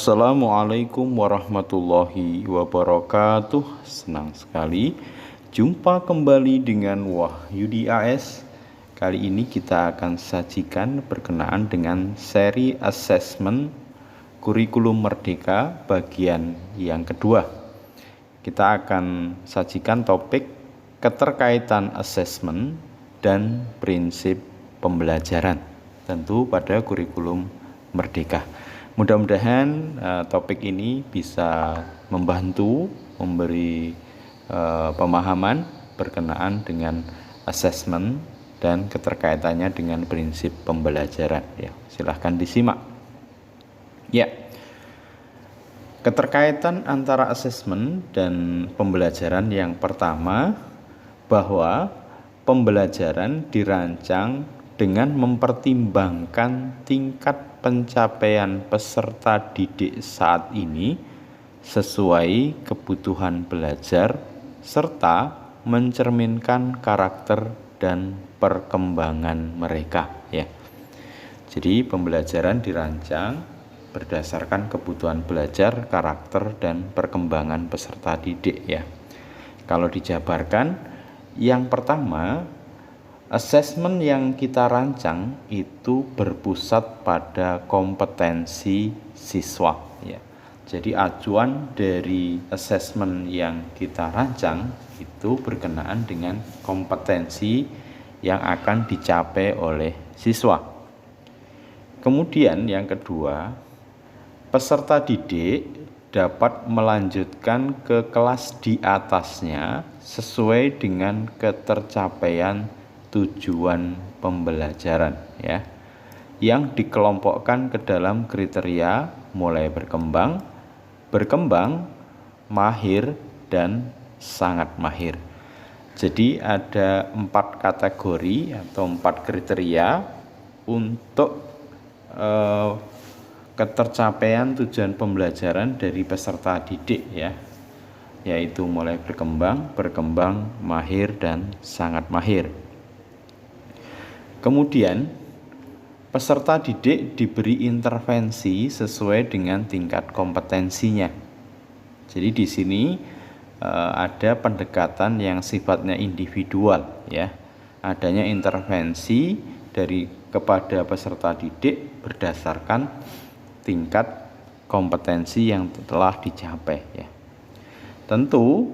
Assalamualaikum warahmatullahi wabarakatuh. Senang sekali jumpa kembali dengan Wahyudi AS. Kali ini kita akan sajikan berkenaan dengan seri assessment kurikulum merdeka bagian yang kedua. Kita akan sajikan topik keterkaitan assessment dan prinsip pembelajaran, tentu pada kurikulum merdeka. Mudah-mudahan topik ini bisa membantu memberi pemahaman berkenaan dengan assessment dan keterkaitannya dengan prinsip pembelajaran. Ya, silahkan disimak. Ya, keterkaitan antara assessment dan pembelajaran yang pertama, bahwa pembelajaran dirancang dengan mempertimbangkan tingkat pencapaian peserta didik saat ini sesuai kebutuhan belajar serta mencerminkan karakter dan perkembangan mereka, ya. Jadi pembelajaran dirancang berdasarkan kebutuhan belajar, karakter dan perkembangan peserta didik, ya. Kalau dijabarkan, yang pertama, assessment yang kita rancang itu berpusat pada kompetensi siswa, ya. Jadi acuan dari assessment yang kita rancang itu berkenaan dengan kompetensi yang akan dicapai oleh siswa. Kemudian yang kedua, peserta didik dapat melanjutkan ke kelas di atasnya sesuai dengan ketercapaian tujuan pembelajaran, ya, yang dikelompokkan ke dalam kriteria mulai berkembang, mahir, dan sangat mahir. Jadi ada 4 kategori atau 4 kriteria untuk ketercapaian tujuan pembelajaran dari peserta didik, ya, yaitu mulai berkembang, mahir, dan sangat mahir. Kemudian peserta didik diberi intervensi sesuai dengan tingkat kompetensinya. Jadi di sini ada pendekatan yang sifatnya individual, ya. Adanya intervensi kepada peserta didik berdasarkan tingkat kompetensi yang telah dicapai, ya. Tentu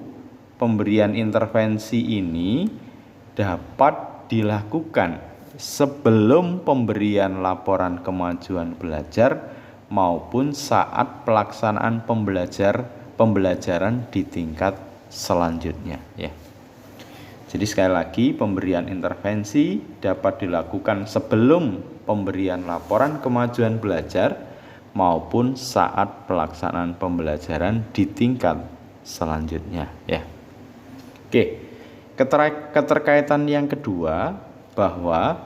pemberian intervensi ini dapat dilakukan sebelum pemberian laporan kemajuan belajar maupun saat pelaksanaan pembelajaran di tingkat selanjutnya, ya. Jadi sekali lagi, pemberian intervensi dapat dilakukan sebelum pemberian laporan kemajuan belajar maupun saat pelaksanaan pembelajaran di tingkat selanjutnya, ya. Oke, keterkaitan yang kedua, bahwa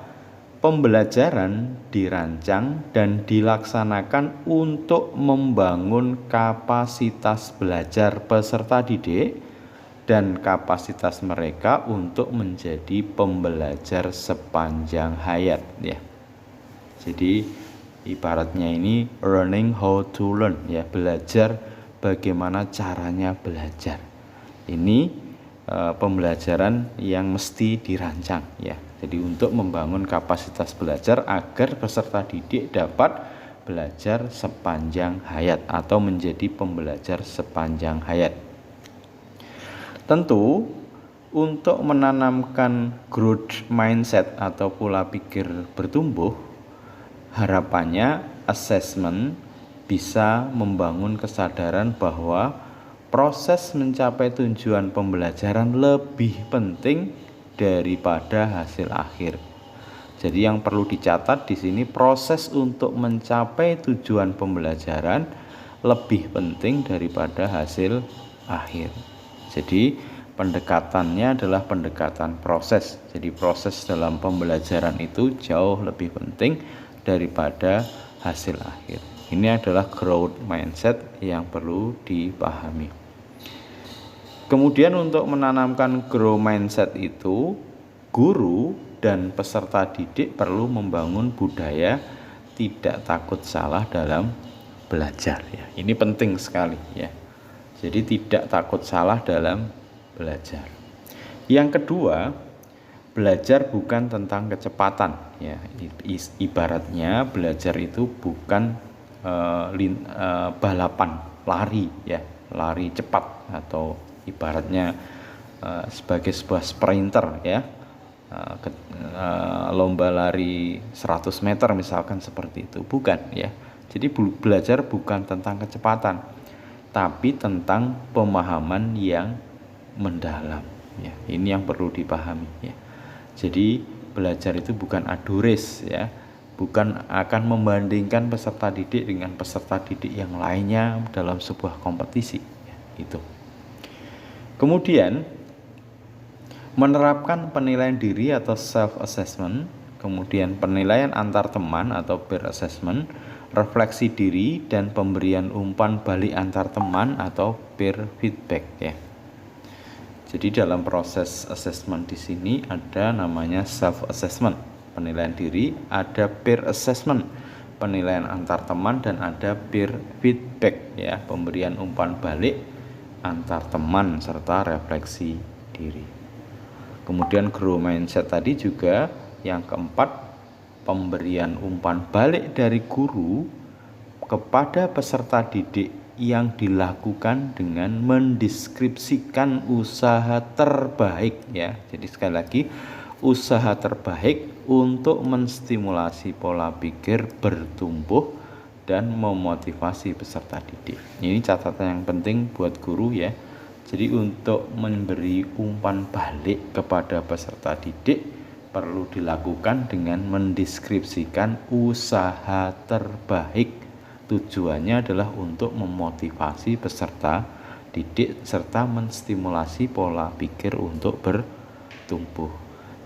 pembelajaran dirancang dan dilaksanakan untuk membangun kapasitas belajar peserta didik dan kapasitas mereka untuk menjadi pembelajar sepanjang hayat, ya. Jadi ibaratnya ini learning how to learn, ya, belajar bagaimana caranya belajar. Ini pembelajaran yang mesti dirancang, ya. Jadi untuk membangun kapasitas belajar agar peserta didik dapat belajar sepanjang hayat atau menjadi pembelajar sepanjang hayat. Tentu untuk menanamkan growth mindset atau pola pikir bertumbuh, harapannya assessment bisa membangun kesadaran bahwa proses mencapai tujuan pembelajaran lebih penting daripada hasil akhir. Jadi yang perlu dicatat di sini, proses untuk mencapai tujuan pembelajaran lebih penting daripada hasil akhir. Jadi pendekatannya adalah pendekatan proses. Jadi proses dalam pembelajaran itu jauh lebih penting daripada hasil akhir. Ini adalah growth mindset yang perlu dipahami. Kemudian untuk menanamkan growth mindset itu, guru dan peserta didik perlu membangun budaya tidak takut salah dalam belajar ya. Ini penting sekali ya. Jadi tidak takut salah dalam belajar. Yang kedua, belajar bukan tentang kecepatan ya. Ibaratnya belajar itu bukan balapan lari ya, lari cepat, atau ibaratnya sebagai sebuah sprinter ya, lomba lari 100 meter misalkan, seperti itu, bukan ya. Jadi belajar bukan tentang kecepatan, tapi tentang pemahaman yang mendalam ya. Ini yang perlu dipahami ya. Jadi belajar itu bukan adu race ya, bukan akan membandingkan peserta didik dengan peserta didik yang lainnya dalam sebuah kompetisi ya, itu. Kemudian menerapkan penilaian diri atau self assessment, kemudian penilaian antar teman atau peer assessment, refleksi diri, dan pemberian umpan balik antar teman atau peer feedback ya. Jadi dalam proses assessment di sini ada namanya self assessment, penilaian diri, ada peer assessment, penilaian antar teman, dan ada peer feedback ya, pemberian umpan balik antar teman serta refleksi diri. Kemudian grow mindset tadi juga yang keempat, pemberian umpan balik dari guru kepada peserta didik yang dilakukan dengan mendeskripsikan usaha terbaik ya. Jadi sekali lagi, usaha terbaik untuk menstimulasi pola pikir bertumbuh dan memotivasi peserta didik. Ini catatan yang penting buat guru ya. Jadi untuk memberi umpan balik kepada peserta didik perlu dilakukan dengan mendeskripsikan usaha terbaik. Tujuannya adalah untuk memotivasi peserta didik serta menstimulasi pola pikir untuk bertumbuh.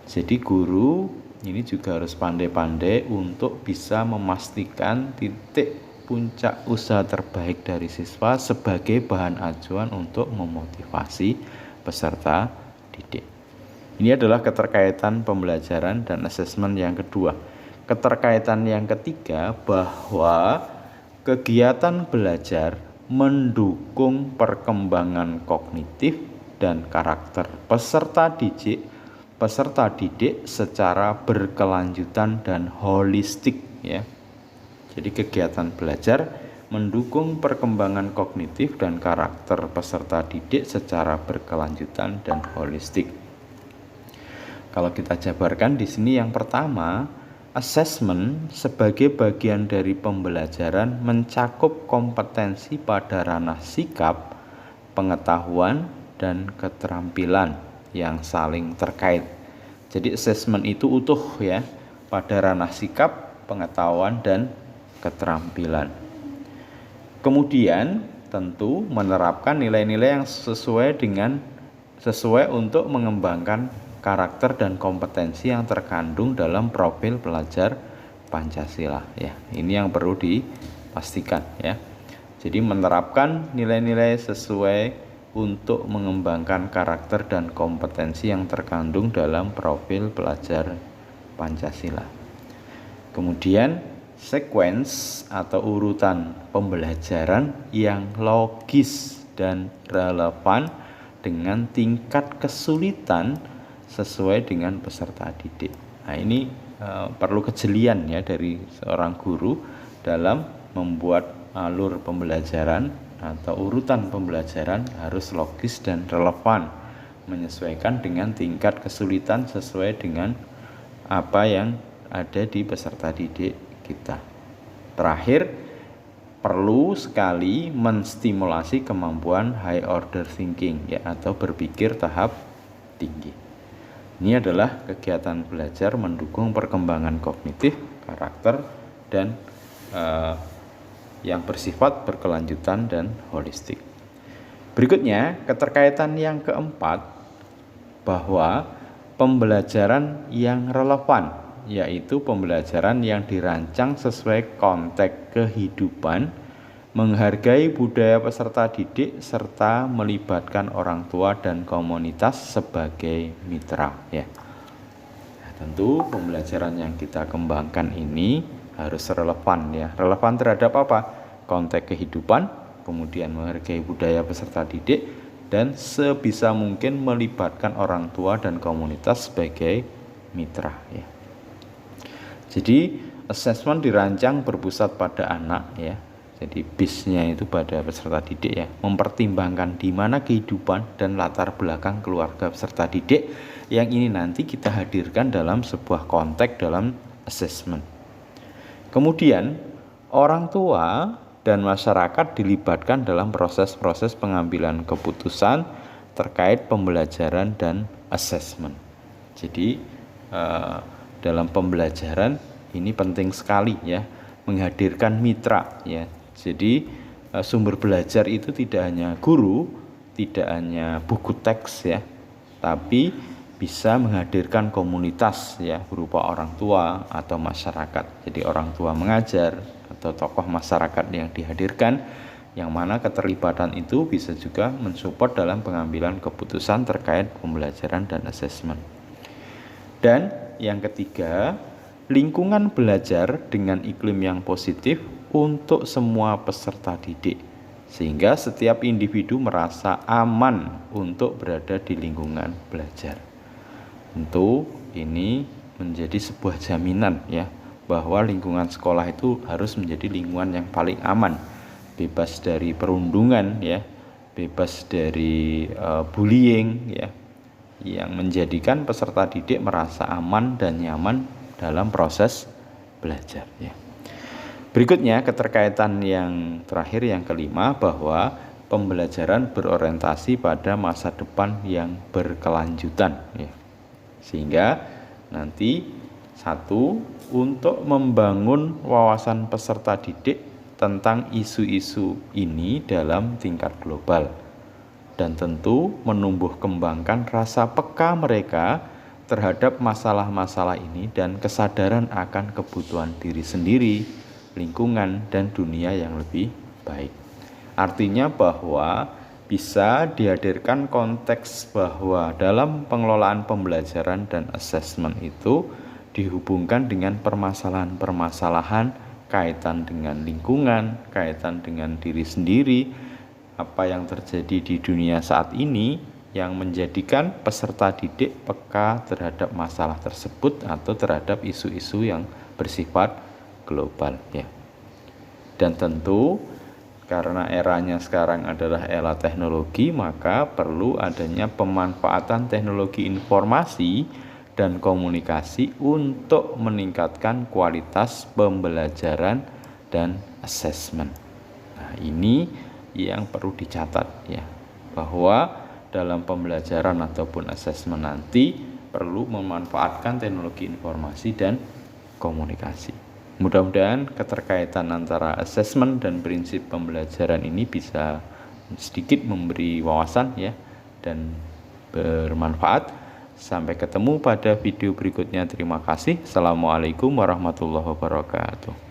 Jadi guru ini juga harus pandai-pandai untuk bisa memastikan titik puncak usaha terbaik dari siswa sebagai bahan acuan untuk memotivasi peserta didik. Ini adalah keterkaitan pembelajaran dan asesmen yang kedua. Keterkaitan yang ketiga, bahwa kegiatan belajar mendukung perkembangan kognitif dan karakter peserta didik secara berkelanjutan dan holistik ya. Jadi kegiatan belajar mendukung perkembangan kognitif dan karakter peserta didik secara berkelanjutan dan holistik. Kalau kita jabarkan di sini, yang pertama, assessment sebagai bagian dari pembelajaran mencakup kompetensi pada ranah sikap, pengetahuan, dan keterampilan yang saling terkait. Jadi assessment itu utuh ya, pada ranah sikap, pengetahuan, dan keterampilan. Kemudian tentu menerapkan nilai-nilai yang sesuai untuk mengembangkan karakter dan kompetensi yang terkandung dalam profil pelajar Pancasila ya. Ini yang perlu dipastikan ya. Jadi menerapkan nilai-nilai sesuai untuk mengembangkan karakter dan kompetensi yang terkandung dalam profil pelajar Pancasila. Kemudian sequence atau urutan pembelajaran yang logis dan relevan dengan tingkat kesulitan sesuai dengan peserta didik. Nah, ini perlu kejelian ya dari seorang guru dalam membuat alur pembelajaran atau urutan pembelajaran harus logis dan relevan, menyesuaikan dengan tingkat kesulitan sesuai dengan apa yang ada di peserta didik kita. Terakhir, perlu sekali menstimulasi kemampuan high order thinking ya, atau berpikir tahap tinggi. Ini adalah kegiatan belajar mendukung perkembangan kognitif, karakter, dan yang bersifat berkelanjutan dan holistik. Berikutnya, keterkaitan yang keempat, bahwa pembelajaran yang relevan, yaitu pembelajaran yang dirancang sesuai konteks kehidupan, menghargai budaya peserta didik, serta melibatkan orang tua dan komunitas sebagai mitra ya. Nah, tentu pembelajaran yang kita kembangkan ini harus relevan ya. Relevan terhadap apa? konteks kehidupan, kemudian menghargai budaya peserta didik, dan sebisa mungkin melibatkan orang tua dan komunitas sebagai mitra ya. Jadi assessment dirancang berpusat pada anak ya. Jadi BIS-nya itu pada peserta didik ya, mempertimbangkan di mana kehidupan dan latar belakang keluarga peserta didik yang ini nanti kita hadirkan dalam sebuah konteks dalam assessment. Kemudian orang tua dan masyarakat dilibatkan dalam proses-proses pengambilan keputusan terkait pembelajaran dan assessment. Jadi dalam pembelajaran ini penting sekali ya, menghadirkan mitra ya. Jadi sumber belajar itu tidak hanya guru, tidak hanya buku teks ya, tapi bisa menghadirkan komunitas ya, berupa orang tua atau masyarakat. Jadi orang tua mengajar atau tokoh masyarakat yang dihadirkan, yang mana keterlibatan itu bisa juga mensupport dalam pengambilan keputusan terkait pembelajaran dan assessment. Dan yang ketiga, lingkungan belajar dengan iklim yang positif untuk semua peserta didik, sehingga setiap individu merasa aman untuk berada di lingkungan belajar. Tentu ini menjadi sebuah jaminan ya, bahwa lingkungan sekolah itu harus menjadi lingkungan yang paling aman, bebas dari perundungan ya, bebas dari bullying ya, yang menjadikan peserta didik merasa aman dan nyaman dalam proses belajar ya. Berikutnya keterkaitan yang terakhir, yang kelima, bahwa pembelajaran berorientasi pada masa depan yang berkelanjutan ya. Sehingga nanti satu, untuk membangun wawasan peserta didik tentang isu-isu ini dalam tingkat global, dan tentu menumbuh kembangkan rasa peka mereka terhadap masalah-masalah ini dan kesadaran akan kebutuhan diri sendiri, lingkungan, dan dunia yang lebih baik. Artinya bahwa bisa dihadirkan konteks bahwa dalam pengelolaan pembelajaran dan assessment itu dihubungkan dengan permasalahan-permasalahan kaitan dengan lingkungan, kaitan dengan diri sendiri, apa yang terjadi di dunia saat ini, yang menjadikan peserta didik peka terhadap masalah tersebut atau terhadap isu-isu yang bersifat global ya. Dan tentu karena eranya sekarang adalah era teknologi, maka perlu adanya pemanfaatan teknologi informasi dan komunikasi untuk meningkatkan kualitas pembelajaran dan assessment. Nah, ini yang perlu dicatat ya, bahwa dalam pembelajaran ataupun assessment nanti perlu memanfaatkan teknologi informasi dan komunikasi. Mudah-mudahan keterkaitan antara assessment dan prinsip pembelajaran ini bisa sedikit memberi wawasan ya, dan bermanfaat. Sampai ketemu pada video berikutnya. Terima kasih. Assalamualaikum warahmatullahi wabarakatuh.